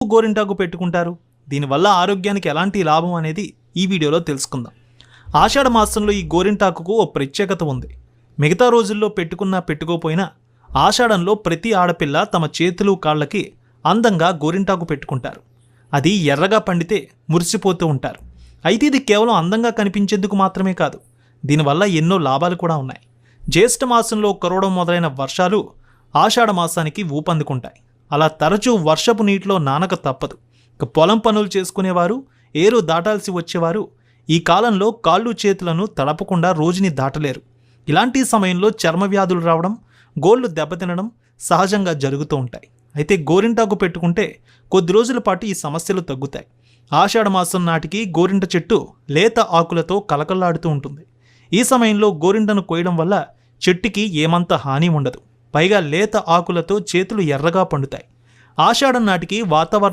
గోరింటాకు పెట్టుకుంటారు, దీనివల్ల ఆరోగ్యానికి ఎలాంటి లాభం అనేది ఈ వీడియోలో తెలుసుకుందాం. ఆషాఢ మాసంలో ఈ గోరింటాకుకు ఓ ప్రత్యేకత ఉంది. మిగతా రోజుల్లో పెట్టుకున్నా పెట్టుకోపోయినా ఆషాఢంలో ప్రతి ఆడపిల్ల తమ చేతులు కాళ్ళకి అందంగా గోరింటాకు పెట్టుకుంటారు. అది ఎర్రగా పండితే మురిసిపోతూ ఉంటారు. అయితే ఇది కేవలం అందంగా కనిపించేందుకు మాత్రమే కాదు, దీనివల్ల ఎన్నో లాభాలు కూడా ఉన్నాయి. జ్యేష్ఠ మాసంలో కురవడం మొదలైన వర్షాలు ఆషాఢ మాసానికి ఊపందుకుంటాయి. అలా తరచూ వర్షపు నీటిలో నానక తప్పదు. ఇక పొలం పనులు చేసుకునేవారు, ఏరు దాటాల్సి వచ్చేవారు ఈ కాలంలో కాళ్ళు చేతులను తడపకుండా రోజుని దాటలేరు. ఇలాంటి సమయంలో చర్మ వ్యాధులు రావడం, గోళ్ళు దెబ్బతినడం సహజంగా జరుగుతూ ఉంటాయి. అయితే గోరింటాకు పెట్టుకుంటే కొద్ది రోజుల పాటు ఈ సమస్యలు తగ్గుతాయి. ఆషాఢ మాసం నాటికి గోరింట చెట్టు లేత ఆకులతో కలకల్లాడుతూ ఉంటుంది. ఈ సమయంలో గోరింటను కోయడం వల్ల చెట్టుకి ఏమంత హాని ఉండదు. పైగా లేత ఆకులతో చేతులు ఎర్రగా పండుతాయి. ఆషాఢం నాటికి వాతావరణం